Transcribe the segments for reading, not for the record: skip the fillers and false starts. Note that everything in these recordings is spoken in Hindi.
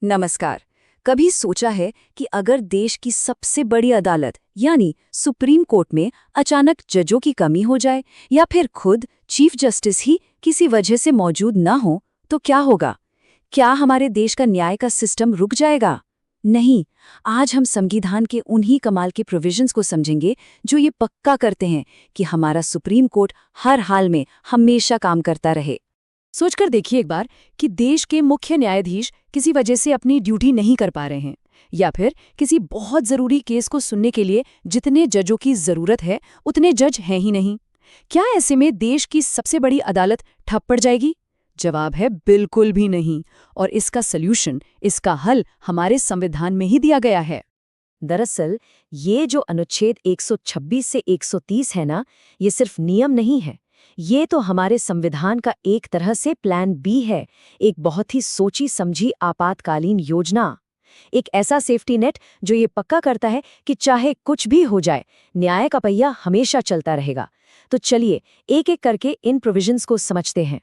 नमस्कार। कभी सोचा है कि अगर देश की सबसे बड़ी अदालत यानी सुप्रीम कोर्ट में अचानक जजों की कमी हो जाए या फिर खुद चीफ जस्टिस ही किसी वजह से मौजूद ना हो तो क्या होगा? क्या हमारे देश का न्याय का सिस्टम रुक जाएगा? नहीं, आज हम संविधान के उन्हीं कमाल के प्रोविजंस को समझेंगे जो ये पक्का करते हैं कि हमारा सुप्रीम कोर्ट हर हाल में हमेशा काम करता रहे। सोचकर देखिए एक बार कि देश के मुख्य न्यायाधीश किसी वजह से अपनी ड्यूटी नहीं कर पा रहे हैं या फिर किसी बहुत जरूरी केस को सुनने के लिए जितने जजों की जरूरत है उतने जज हैं ही नहीं। क्या ऐसे में देश की सबसे बड़ी अदालत ठप पड़ जाएगी? जवाब है बिल्कुल भी नहीं। और इसका सल्यूशन, इसका हल हमारे संविधान में ही दिया गया है। दरअसल ये जो अनुच्छेद 126 से 130 है ना, ये सिर्फ नियम नहीं है, ये तो हमारे संविधान का एक तरह से प्लान बी है, एक बहुत ही सोची समझी आपातकालीन योजना, एक ऐसा सेफ्टी नेट जो ये पक्का करता है कि चाहे कुछ भी हो जाए, न्याय का पहिया हमेशा चलता रहेगा। तो चलिए एक एक करके इन प्रोविजंस को समझते हैं।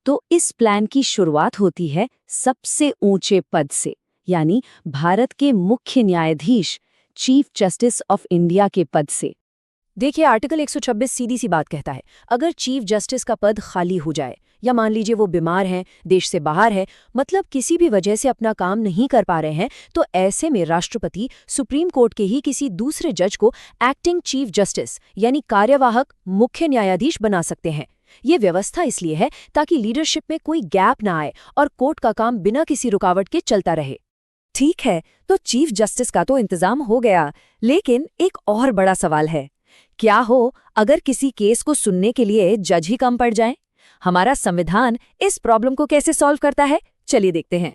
तो इस प्लान की शुरुआत होती है सबसे ऊंचे पद से, यानी भारत के मुख्य न्यायाधीश चीफ जस्टिस ऑफ इंडिया के पद से। देखिए, आर्टिकल 126 सीधी सी बात कहता है, अगर चीफ जस्टिस का पद खाली हो जाए या मान लीजिए वो बीमार हैं, देश से बाहर है, मतलब किसी भी वजह से अपना काम नहीं कर पा रहे हैं, तो ऐसे में राष्ट्रपति सुप्रीम कोर्ट के ही किसी दूसरे जज को एक्टिंग चीफ जस्टिस यानी कार्यवाहक मुख्य न्यायाधीश बना सकते हैं। ये व्यवस्था इसलिए है ताकि लीडरशिप में कोई गैप ना आए और कोर्ट का काम बिना किसी रुकावट के चलता रहे। ठीक है, तो चीफ जस्टिस का तो इंतजाम हो गया, लेकिन एक और बड़ा सवाल है, क्या हो अगर किसी केस को सुनने के लिए जज ही कम पड़ जाए? हमारा संविधान इस प्रॉब्लम को कैसे सॉल्व करता है, चलिए देखते हैं।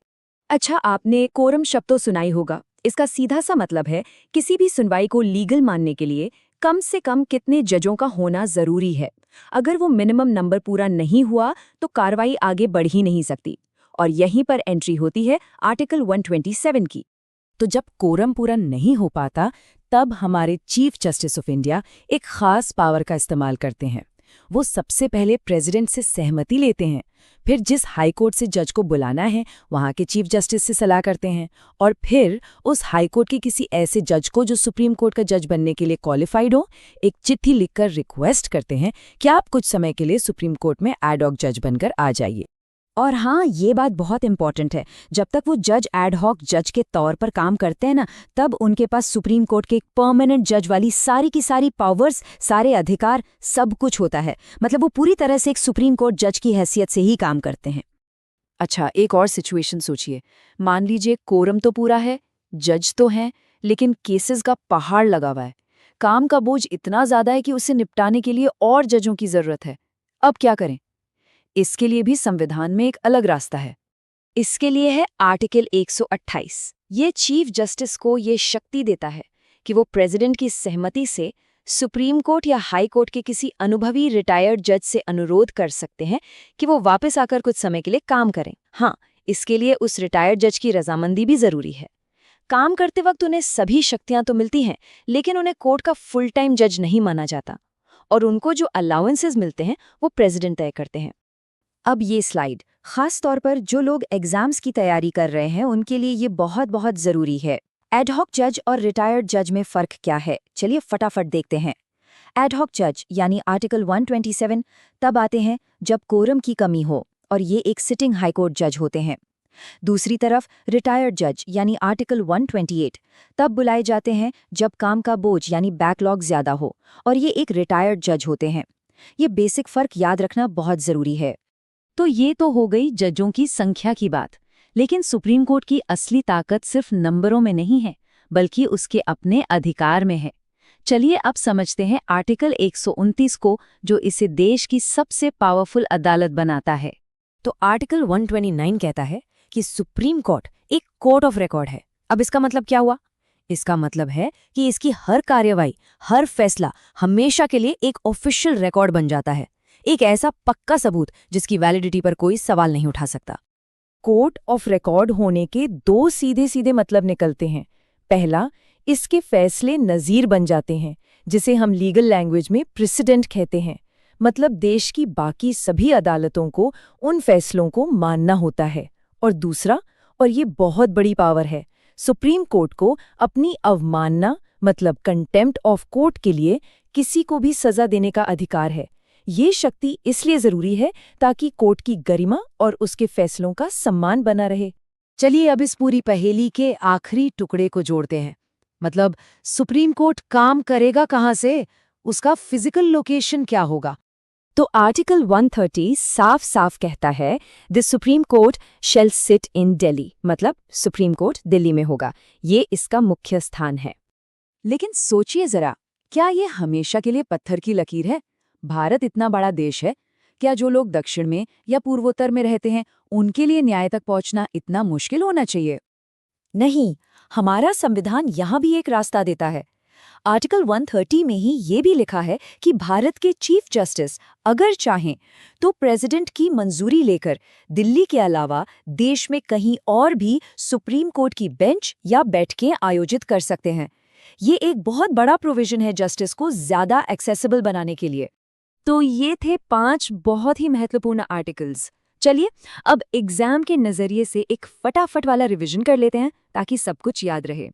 अच्छा, आपने कोरम शब्द तो सुना ही होगा। इसका सीधा सा मतलब है किसी भी सुनवाई को लीगल मानने के लिए कम से कम कितने जजों का होना जरूरी है। अगर वो मिनिमम नंबर पूरा नहीं हुआ तो कार्रवाई आगे बढ़ ही नहीं सकती। और यहीं पर एंट्री होती है आर्टिकल 127 की। तो जब कोरम पूरा नहीं हो पाता, तब हमारे चीफ जस्टिस ऑफ इंडिया एक खास पावर का इस्तेमाल करते हैं। वो सबसे पहले प्रेसिडेंट से सहमति लेते हैं, फिर जिस हाई कोर्ट से जज को बुलाना है वहाँ के चीफ जस्टिस से सलाह करते हैं, और फिर उस हाई कोर्ट के किसी ऐसे जज को जो सुप्रीम कोर्ट का जज बनने के लिए क्वालिफाइड हो, एक चिट्ठी लिखकर रिक्वेस्ट करते हैं कि आप कुछ समय के लिए सुप्रीम कोर्ट में एडहॉक जज बनकर आ जाइए। और हाँ, ये बात बहुत इंपॉर्टेंट है, जब तक वो जज एडहॉक जज के तौर पर काम करते हैं ना, तब उनके पास सुप्रीम कोर्ट के एक परमानेंट जज वाली सारी की सारी पावर्स, सारे अधिकार, सब कुछ होता है। मतलब वो पूरी तरह से एक सुप्रीम कोर्ट जज की हैसियत से ही काम करते हैं। अच्छा, एक और सिचुएशन सोचिए। मान लीजिए कोरम तो पूरा है, जज तो हैं, लेकिन केसेस का पहाड़ लगा हुआ है। काम का बोझ इतना ज्यादा है कि उसे निपटाने के लिए और जजों की जरूरत है। अब क्या करें? इसके लिए भी संविधान में एक अलग रास्ता है। इसके लिए है आर्टिकल 128। ये चीफ जस्टिस को ये शक्ति देता है कि वो प्रेसिडेंट की सहमति से सुप्रीम कोर्ट या हाई कोर्ट के किसी अनुभवी रिटायर्ड जज से अनुरोध कर सकते हैं कि वो वापस आकर कुछ समय के लिए काम करें। हाँ, इसके लिए उस रिटायर्ड जज की रजामंदी भी जरूरी है। काम करते वक्त उन्हें सभी शक्तियां तो मिलती हैं, लेकिन उन्हें कोर्ट का फुल टाइम जज नहीं माना जाता, और उनको जो अलाउंसेस मिलते हैं वो प्रेसिडेंट तय करते हैं। अब ये स्लाइड खास तौर पर जो लोग एग्जाम्स की तैयारी कर रहे हैं उनके लिए ये बहुत बहुत जरूरी है। एडहॉक जज और रिटायर्ड जज में फर्क क्या है, चलिए फटाफट देखते हैं। एडहॉक जज यानी आर्टिकल 127 तब आते हैं जब कोरम की कमी हो, और ये एक सिटिंग हाईकोर्ट जज होते हैं। दूसरी तरफ रिटायर्ड जज यानी आर्टिकल 128 तब बुलाए जाते हैं जब काम का बोझ यानी बैकलॉग ज्यादा हो, और ये एक रिटायर्ड जज होते हैं। ये बेसिक फर्क याद रखना बहुत जरूरी है। तो ये तो हो गई जजों की संख्या की बात, लेकिन सुप्रीम कोर्ट की असली ताकत सिर्फ नंबरों में नहीं है, बल्कि उसके अपने अधिकार में है। चलिए अब समझते हैं आर्टिकल 129 को, जो इसे देश की सबसे पावरफुल अदालत बनाता है। तो आर्टिकल 129 कहता है कि सुप्रीम कोर्ट एक कोर्ट ऑफ रिकॉर्ड है। अब इसका मतलब क्या हुआ? इसका मतलब है कि इसकी हर कार्यवाही, हर फैसला हमेशा के लिए एक ऑफिशियल रिकॉर्ड बन जाता है, एक ऐसा पक्का सबूत जिसकी वैलिडिटी पर कोई सवाल नहीं उठा सकता। कोर्ट ऑफ रिकॉर्ड होने के दो सीधे सीधे मतलब निकलते हैं। पहला, इसके फैसले नज़ीर बन जाते हैं, जिसे हम लीगल लैंग्वेज में प्रेसिडेंट कहते हैं। मतलब देश की बाकी सभी अदालतों को उन फैसलों को मानना होता है। और दूसरा, और ये बहुत बड़ी पावर है। सुप्रीम कोर्ट को अपनी अवमानना मतलब कंटेम्प्ट ऑफ कोर्ट के लिए किसी को भी सजा देने का अधिकार है। ये शक्ति इसलिए जरूरी है ताकि कोर्ट की गरिमा और उसके फैसलों का सम्मान बना रहे। चलिए अब इस पूरी पहेली के आखिरी टुकड़े को जोड़ते हैं। मतलब सुप्रीम कोर्ट काम करेगा कहाँ से? उसका फिजिकल लोकेशन क्या होगा? तो आर्टिकल 130 साफ साफ कहता है the supreme court shell sit in Delhi, मतलब सुप्रीम कोर्ट दिल्ली में होगा। ये इसका मुख्य स्थान है। लेकिन सोचिए जरा, क्या ये हमेशा के लिए पत्थर की लकीर है? भारत इतना बड़ा देश है, क्या जो लोग दक्षिण में या पूर्वोत्तर में रहते हैं उनके लिए न्याय तक पहुंचना इतना मुश्किल होना चाहिए? नहीं, हमारा संविधान यहाँ भी एक रास्ता देता है। आर्टिकल 130 में ही ये भी लिखा है कि भारत के चीफ जस्टिस अगर चाहें तो प्रेसिडेंट की मंजूरी लेकर दिल्ली के अलावा देश में कहीं और भी सुप्रीम कोर्ट की बेंच या बैठकें आयोजित कर सकते हैं। ये एक बहुत बड़ा प्रोविजन है जस्टिस को ज्यादा एक्सेसिबल बनाने के लिए। तो ये थे 5 बहुत ही महत्वपूर्ण आर्टिकल्स। चलिए अब एग्जाम के नजरिए से एक फटाफट वाला रिवीजन कर लेते हैं ताकि सब कुछ याद रहे।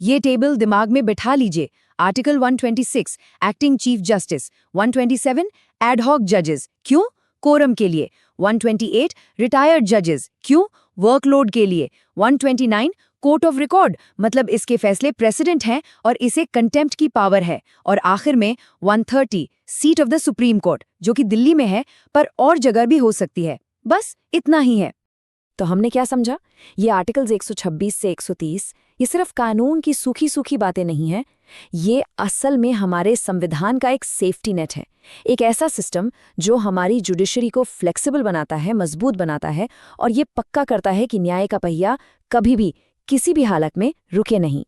ये टेबल दिमाग में बिठा लीजिए। Article 126 acting chief justice, 127 ad hoc जजेस, क्यों? कोरम के लिए। 128 रिटायर्ड जजेस, क्यों? वर्कलोड के लिए। 129 कोर्ट ऑफ रिकॉर्ड, मतलब इसके फैसले प्रेसिडेंट हैं और इसे कंटेम्प्ट की पावर है। और आखिर में 130 seat of the supreme court, जो कि दिल्ली में है पर और जगह भी हो सकती है। बस इतना ही है। तो हमने क्या समझा? ये आर्टिकल्स 126 से 130 ये सिर्फ कानून की सूखी सूखी बातें नहीं हैं, ये असल में हमारे संविधान का एक सेफ्टी नेट है। एक ऐसा सिस्टम जो हमारी जुडिशरी को फ्लेक्सिबल बनाता है, मजबूत बनाता है और ये पक्का करता है कि न्याय का पहिया कभी भी किसी भी हालत में रुके नहीं।